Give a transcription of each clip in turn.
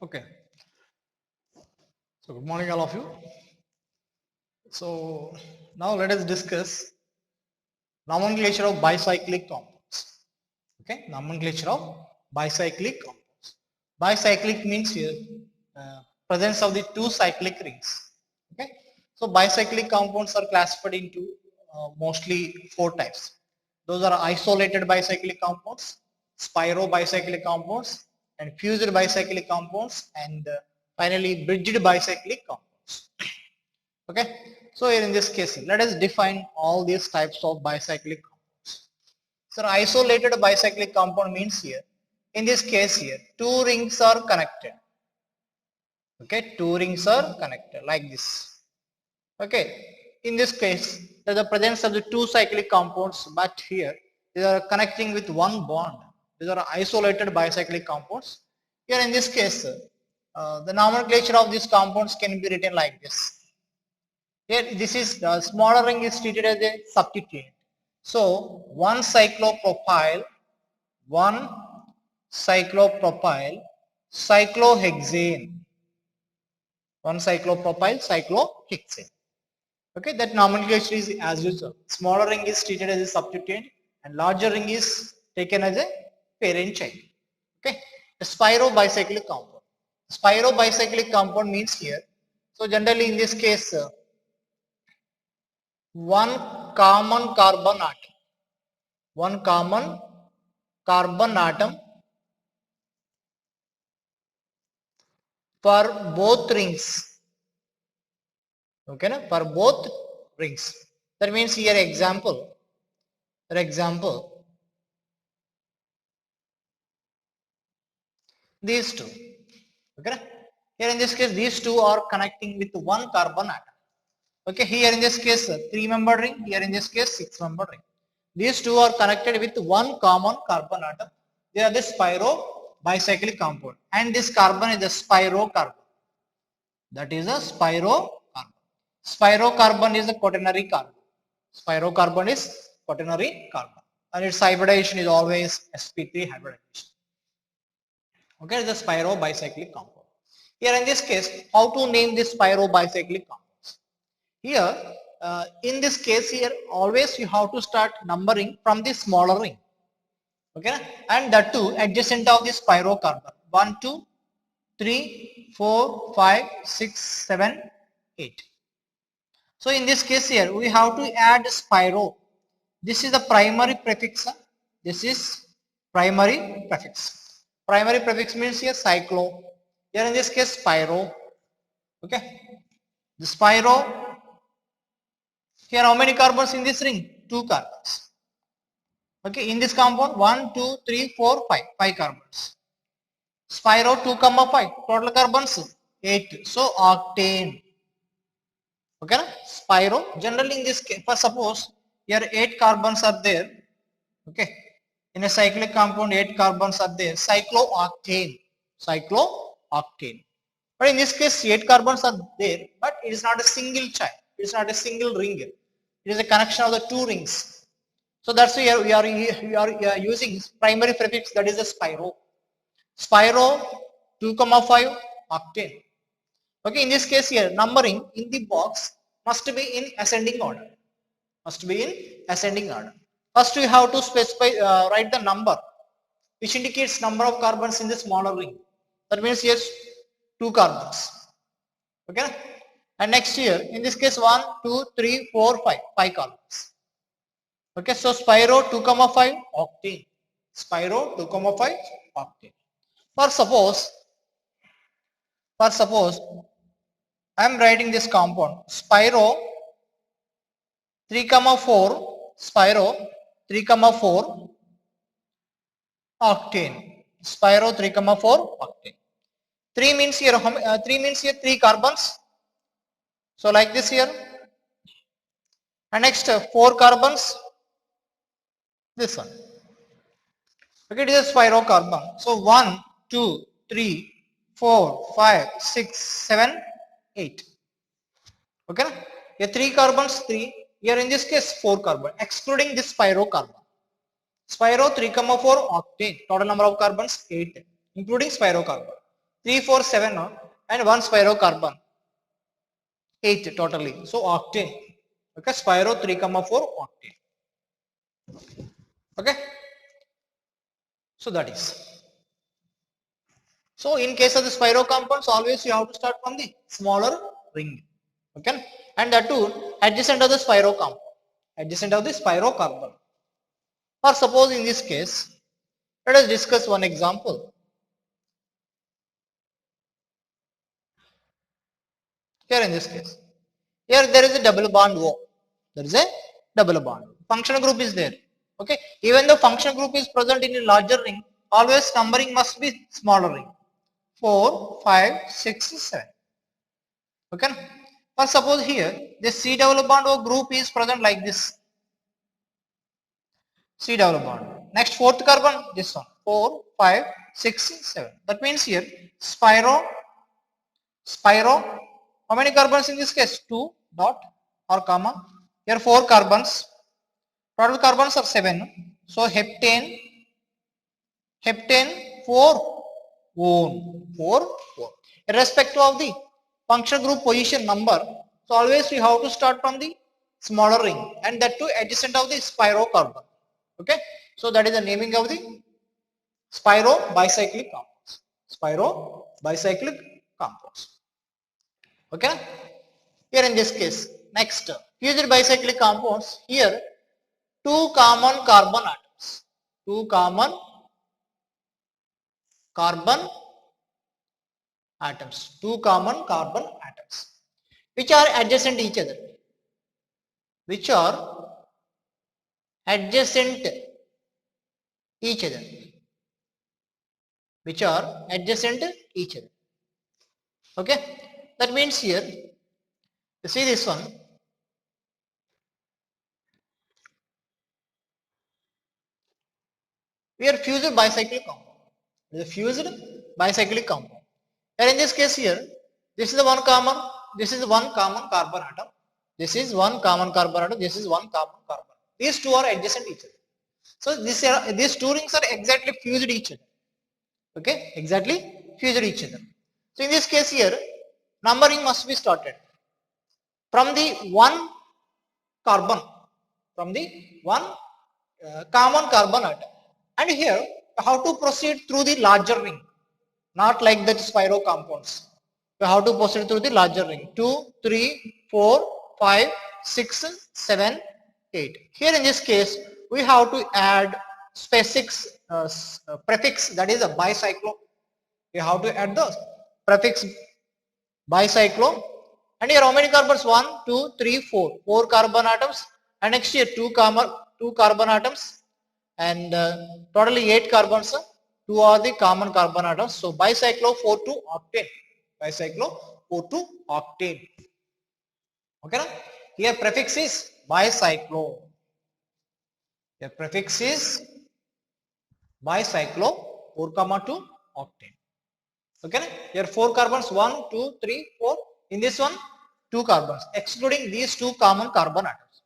Okay, so good morning, all of you. So now let us discuss nomenclature of bicyclic compounds. Okay, nomenclature of bicyclic compounds. Bicyclic means here presence of the two cyclic rings. Okay, so bicyclic compounds are classified into mostly four types. Those are isolated bicyclic compounds, spiro bicyclic compounds, and fused bicyclic compounds, and finally bridged bicyclic compounds. Okay, so here in this case, let us define all these types of bicyclic compounds. So isolated bicyclic compound means here, in this case here, two rings are connected. Okay, two rings are connected like this. Okay, in this case, there's the presence of the two cyclic compounds, but here they are connecting with one bond. These are isolated bicyclic compounds. Here in this case, the nomenclature of these compounds can be written like this. Here, this is the smaller ring is treated as a substituent. So one cyclopropyl, cyclohexane, one cyclopropyl, cyclohexane. Okay, that nomenclature is as usual. Smaller ring is treated as a substituent, and larger ring is taken as a parent child. Okay, a spiro bicyclic compound. Spiro bicyclic compound means here. So generally in this case, one common carbon atom, one common carbon atom for both rings. Okay, na? For both rings. That means here example, these two. Okay, na? Here in this case, these two are connecting with one carbon atom. Okay, here in this case, 3-membered ring. Here in this case, 6-membered ring. These two are connected with one common carbon atom. They are the spiro bicyclic compound, and this carbon is a spirocarbon. That is a spirocarbon. Spirocarbon is a quaternary carbon. Spirocarbon is quaternary carbon, and its hybridization is always sp3 hybridization. Okay, the spiro bicyclic compound. Here in this case, how to name this spiro bicyclic compounds? Here, in this case here, always you have to start numbering from the smaller ring. Okay, and that too adjacent of the spirocarbon. 1, 2, 3, 4, 5, 6, 7, 8. So in this case here, we have to add spiro. This is the primary prefix. This is primary prefix. Primary prefix means here cyclo. Here in this case spiro. Okay. The spiro. Here how many carbons in this ring? 2 carbons. Okay. In this compound 1, 2, 3, 4, 5. 5 carbons. Spiro 2, 5. Total carbons 8. So octane. Okay, spiro. Generally in this case, for suppose here 8 carbons are there. Okay, in a cyclic compound 8 carbons are there. Cyclooctane. But in this case 8 carbons are there, but it is not a single chain. It is not a single ring. It is a connection of the two rings. So that's why we are using primary prefix, that is a spiro. Spiro 2, 5 octane. Okay, in this case here, numbering in the box must be in ascending order. Must be in ascending order. First we have to specify, write the number, which indicates number of carbons in the smaller ring. That means yes, 2 carbons. Okay, and next here, in this case 1, 2, 3, 4, 5, 5 carbons. Okay, so spiro 2, 5 octane. Spiro 2, 5 octane. For suppose I am writing this compound spiro 3, 4, spiro 3, 4 octane. Spiro 3, 4 octane. 3 means here 3 carbons. So like this here. And next 4 carbons. This one. Okay, it is a spirocarbon. So 1, 2, 3, 4, 5, 6, 7, 8. Okay, here 3 carbons, 3. Here in this case 4 carbon, excluding this spirocarbon. Spiro 3, 4 octane. Total number of carbons 8, including spirocarbon. 3, 4, 7, and 1 spiro carbon. 8 totally. So octane. Okay, spiro 3, 4 octane. Okay. So that is. So in case of the spiro compounds, always you have to start from the smaller ring. Okay. And that too adjacent of the spiro compound. Adjacent of the spiro carbon. Or suppose in this case, let us discuss one example. Here in this case. Here there is a double bond O. There is a double bond. Functional group is there. Okay. Even though functional group is present in a larger ring, always numbering must be smaller ring. 4, 5, 6, 7. Okay. Or suppose here this C double bond O group is present like this. C double bond. Next fourth carbon, this one. 4, 5, 6, 7. That means here spiro. How many carbons in this case? 2 dot or comma. Here 4 carbons. Total carbons are 7. So heptane 4 one 4 4. Irrespective of the functional group position number, so always we have to start from the smaller ring and that too adjacent of the spiro carbon. Okay, so that is the naming of the spiro bicyclic compounds. Spiro bicyclic compounds. Okay, here in this case, next fused bicyclic compounds. Here two common carbon atoms. Two common carbon atoms. Two common carbon atoms. Which are adjacent each other. Which are adjacent each other. Which are adjacent each other. Okay. That means here, you see this one. We are fused bicyclic compound. It is a fused bicyclic compound. And in this case here, this is the one common, this is one common carbon atom. This is one common carbon atom, this is one common carbon. These two are adjacent each other. So these two rings are exactly fused each other. Okay, exactly fused each other. So in this case here, numbering must be started from the one carbon, from the one common carbon atom. And here, how to proceed through the larger ring, not like the spiro compounds. So how to proceed through the larger ring? 2, 3, 4, 5, 6, 7, 8. Here in this case, we have to add prefix, that is a bicyclo. We have to add the prefix bicyclo. And here how many carbons? 1, 2, 3, 4. 4 carbon atoms. And next here 2 carbon atoms. And totally 8 carbons. 2 are the common carbon atoms. So bicyclo 4,2-octane. Bicyclo 4,2-octane. Okay. Here prefix is bicyclo. Here prefix is bicyclo 4,2-octane. Okay. Here 4 carbons. 1, 2, 3, 4. In this one 2 carbons, excluding these 2 common carbon atoms.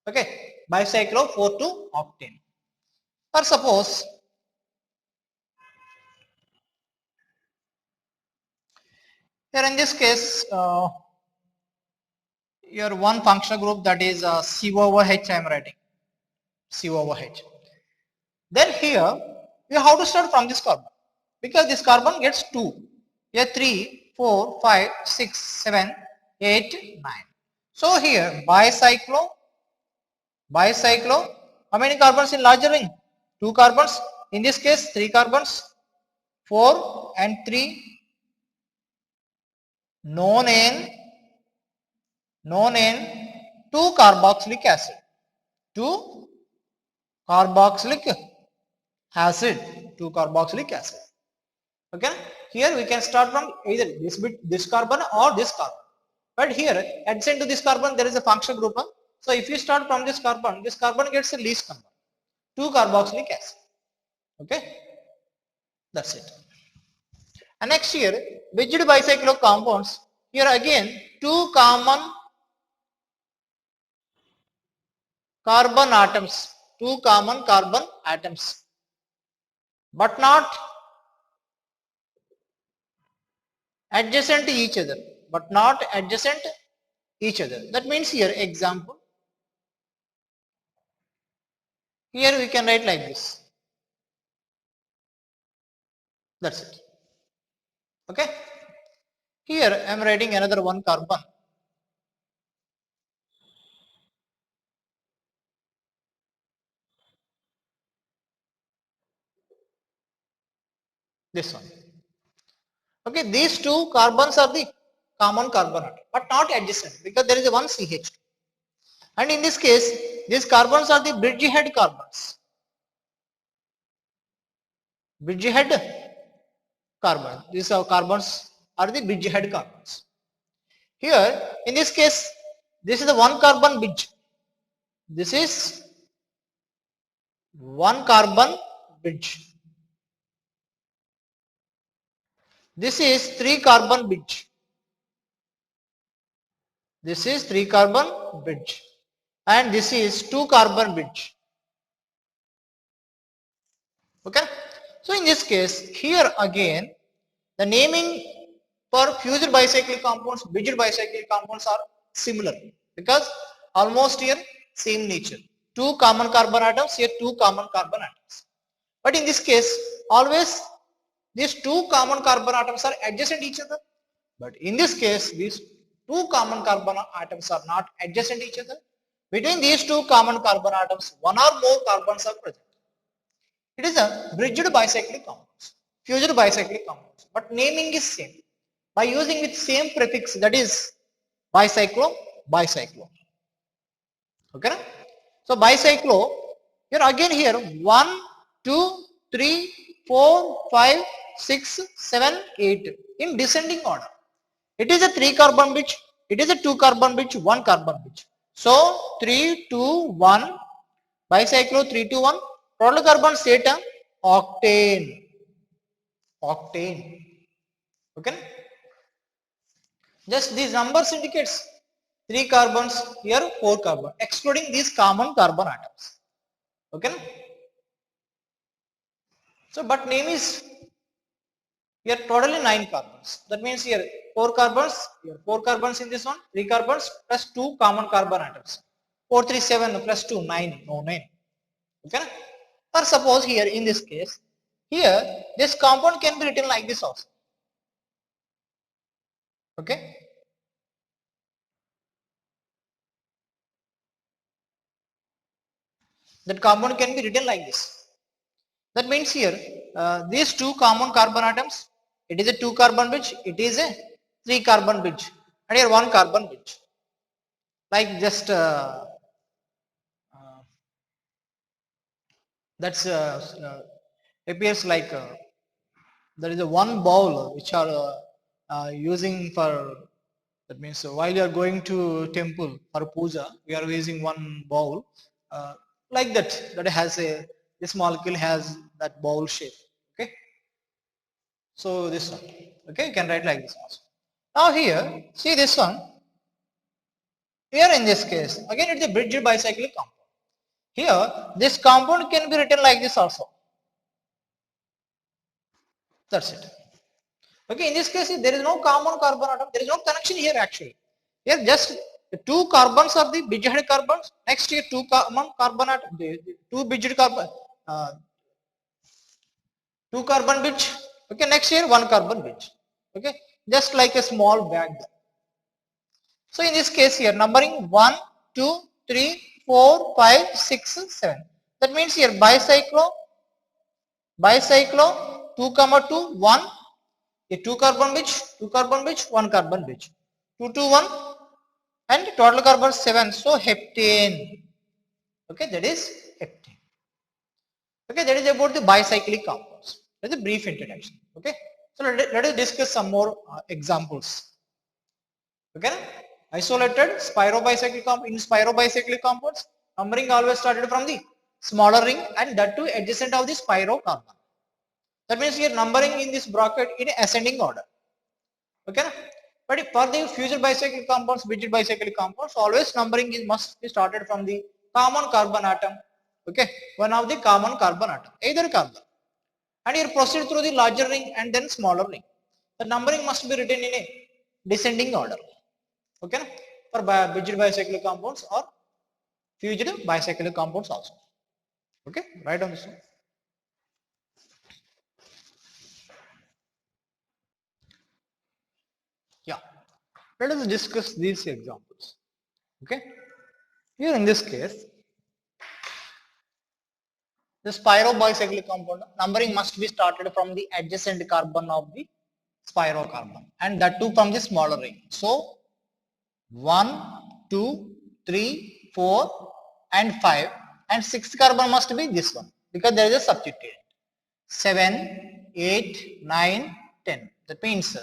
Okay. Bicyclo 4,2-octane. Or suppose here in this case, your one functional group, that is C over H I am writing. C over H. Then here you have to start from this carbon because this carbon gets 2. Here 3, 4, 5, 6, 7, 8, 9. So here bicyclo, how many carbons in larger ring? 2 carbons. In this case 3 carbons, 4 and 3. Nonane 2 carboxylic acid. 2 carboxylic acid. 2 carboxylic acid. Okay. Here we can start from either this carbon or this carbon. But here adjacent to this carbon there is a functional group. So if you start from this carbon gets the least number. 2 carboxylic acid. Okay. That's it. And next here, rigid bicyclic compounds. Here again 2 common carbon atoms. 2 common carbon atoms. But not adjacent to each other, but not adjacent each other. That means here example. Here we can write like this. That's it. Okay. Here I am writing another one carbon. This one. Okay, these two carbons are the common carbon atom, but not adjacent because there is a one CH2. And in this case, these carbons are the bridge head carbons. Bridge head carbon. These are carbons are the bridge head carbons. Here, in this case, this is the one carbon bridge. This is one carbon bridge. This is three carbon bridge. This is three carbon bridge. And this is two carbon bridge. Okay. So in this case, here again, the naming for fused bicyclic compounds, bridged bicyclic compounds are similar because almost here same nature. Two common carbon atoms, here two common carbon atoms. But in this case, always these two common carbon atoms are adjacent each other. But in this case, these two common carbon atoms are not adjacent each other. Between these two common carbon atoms, one or more carbons are present. It is a bridged bicyclic compounds, fused bicyclic compounds, but naming is same by using with same prefix, that is bicyclo, bicyclo. Okay. So bicyclo, here again here 1, 2, 3, 4, 5, 6, 7, 8 in descending order. It is a 3 carbon bridge, it is a 2 carbon bridge, 1 carbon bridge. So 3, 2, 1, bicyclo 3, 2, 1, total carbon state octane. Octane. Okay. Just these numbers indicates 3 carbons, here 4 carbon, excluding these common carbon atoms. Okay. So, but name is here totally 9 carbons. That means here 4 carbons, here 4 carbons in this one, 3 carbons plus 2 common carbon atoms. 4, 3, 7 plus 2, 9, no 9. Okay. Or suppose here in this case, here this compound can be written like this also. Okay. That compound can be written like this. That means here these two common carbon atoms, it is a 2 carbon bridge, it is a 3 carbon bridge, and here 1 carbon bridge. Like just that's appears like there is a one bowl which are using for, that means while you are going to temple for puja, we are using one bowl like that has a, this molecule has that bowl shape. Okay. So this one, okay, you can write like this also. Now here, see this one. Here in this case, again it is a bridged bicyclic compound. Here, this compound can be written like this also. That's it. Okay, in this case, there is no common carbon atom. There is no connection here actually. Here just the two carbons are the bridged carbons. Next here two common carbon atom, two bridged carbon, two carbon bridge. Okay, next here one carbon bridge. Okay, just like a small bag. So in this case here numbering 1, 2, 3, 4, 5, 6, 7. That means here bicyclo 2, 2, 1, a 2 carbon bridge, 1 carbon bridge. 2, 2, 1 and total carbon 7. So heptane. Okay, that is heptane. Okay, that is about the bicyclic compounds. That is a brief introduction. Okay, so let us discuss some more examples. Okay, isolated spirobicyclic compound. In spirobicyclic compounds, numbering always started from the smaller ring and that too adjacent of the spirocarbon. That means here numbering in this bracket in ascending order. Okay, but for the fused bicyclic compounds, bridged bicyclic compounds, always numbering is must be started from the common carbon atom. Okay, one of the common carbon atom, either carbon, and here proceed through the larger ring and then smaller ring. The numbering must be written in a descending order. Okay, for bridged bicyclic compounds or fused bicyclic compounds also. Okay, write on this one. Yeah, let us discuss these examples. Okay, here in this case, the spirobicyclic compound numbering must be started from the adjacent carbon of the spirocarbon, and that too from the smaller ring. So 1, 2, 3, 4 and 5, and 6th carbon must be this one because there is a substituent. 7, 8, 9, 10. That means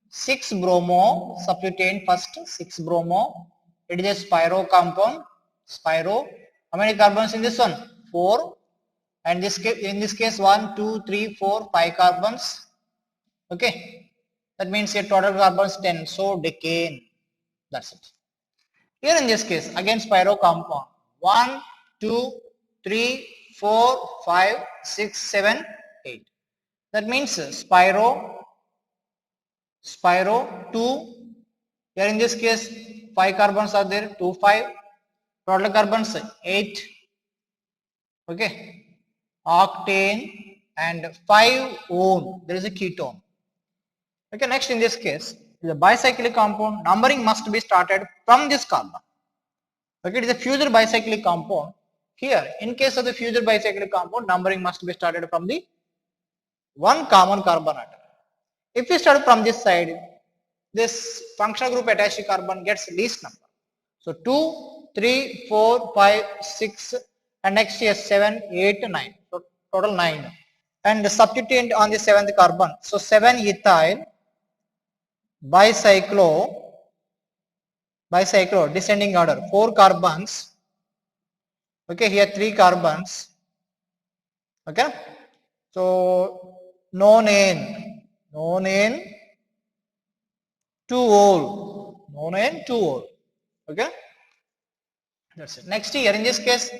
6 bromo substituent first, 6 bromo. It is a spiro compound. Spiro. How many carbons in this one? 4. And this in this case 1, 2, 3, 4, 5 carbons. Okay, that means your total carbons 10. So decane. That's it. Here in this case again spiro compound 1, 2, 3, 4, 5, 6, 7, 8. That means spiro 2. Here in this case 5 carbons are there, 2, 5. Total carbons 8. Okay, octane and 5 one. There is a ketone. Okay, next in this case the bicyclic compound numbering must be started from this carbon. Okay, it is a fused bicyclic compound. Here in case of the fused bicyclic compound numbering must be started from the one common carbon atom. If we start from this side, this functional group attached to carbon gets least number. So 2, 3, 4, 5, 6 and next here 7, 8, 9. So total 9. And the substituent on the 7th carbon. So 7 ethyl bicyclo descending order 4 carbons. Okay, here 3 carbons. Okay, so nonane 2 ol, nonane 2 ol. Okay, that's it. Next here in this case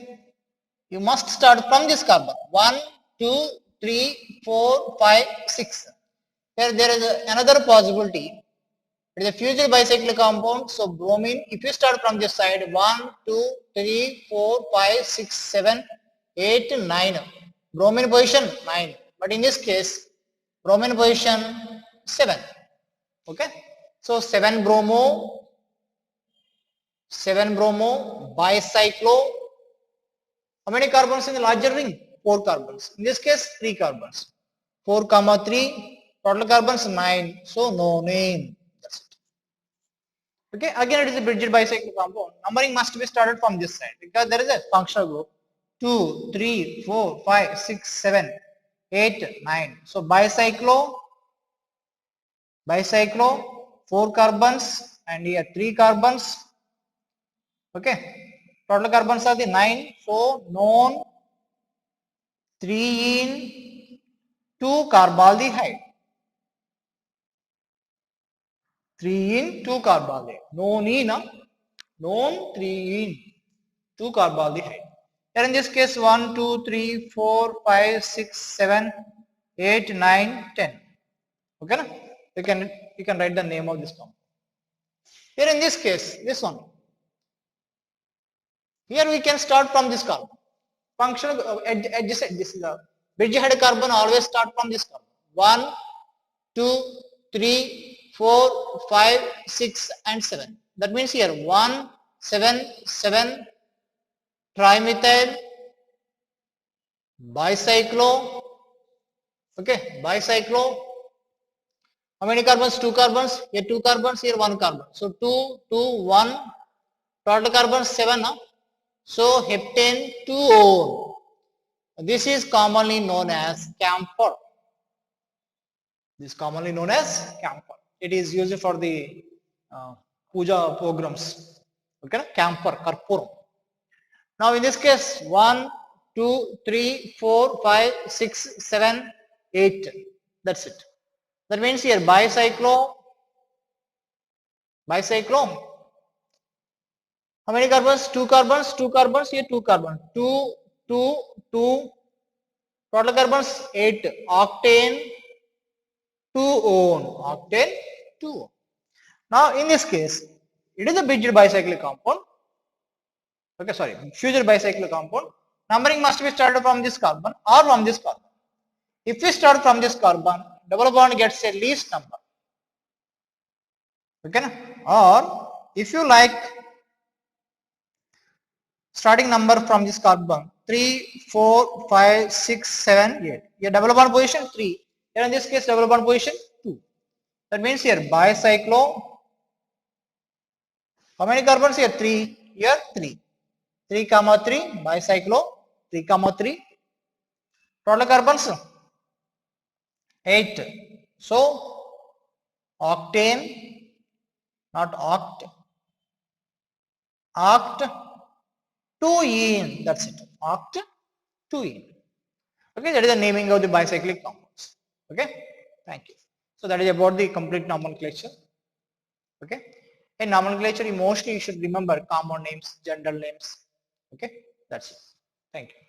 you must start from this carbon 1, 2, 3, 4, 5, 6. Here there is another possibility. It is a fused bicyclic compound. So bromine, if you start from this side 1, 2, 3, 4, 5, 6, 7, 8, 9. Bromine position 9. But in this case bromine position 7. Okay. So 7 bromo bicyclo. How many carbons in the larger ring? 4 carbons. In this case 3 carbons. 4, 3. Total carbons 9. So nonane. That's it. Okay, again it is a bridged bicyclic compound. Numbering must be started from this side because there is a functional group 2, 3, 4, 5, 6, 7, 8, 9. So bicyclo 4 carbons and here 3 carbons. Okay, total carbons are the 9. So non 3 in 2 carbaldehyde. 3 in 2 carbaldehyde. Non 3 in 2 carbaldehyde. Here in this case 1, 2, 3, 4, 5, 6, 7, 8, 9, 10. Okay, na? You can write the name of this compound. Here in this case, this one. Here we can start from this carbon. Functional adjacent, this is a bridge head carbon always start from this carbon. 1, 2, 3, 4, 5, 6 and 7. That means here 1, 7, 7, trimethyl, bicyclo. Okay, bicyclo. How many carbons? 2 carbons. Here 2 carbons, here 1 carbon. So 2, 2, 1. Total carbons 7. Huh? So heptane 2-ol. This is commonly known as camphor. This is commonly known as camphor. It is used for the puja programs. Okay, camphor, karpuram. Now in this case 1, 2, 3, 4, 5, 6, 7, 8. That's it. That means here bicyclo. How many carbons? 2 carbons. 2 carbons. Here 2 carbons. 2, 2, 2. Total carbons 8. Octane 2-one, octane 2. Now in this case, it is a Bridged bicyclic compound. Okay, sorry, fused bicyclic compound. Numbering must be started from this carbon or from this carbon. If we start from this carbon, double bond gets a least number. Okay, or if you like starting number from this carbon 3, 4, 5, 6, 7, 8. Here double bond position 3. Here in this case double bond position 2. That means here bicyclo. How many carbons here? 3. Here 3. 3 comma 3 bicyclo 3 comma 3. Total carbons 8. So octane, not oct, oct 2-ene. That's it. Oct 2-ene. Okay, that is the naming of the bicyclic compounds. Okay, thank you. So that is about the complete nomenclature. Okay, in nomenclature, mostly you should remember common names, general names. Okay, that's it. Thank you.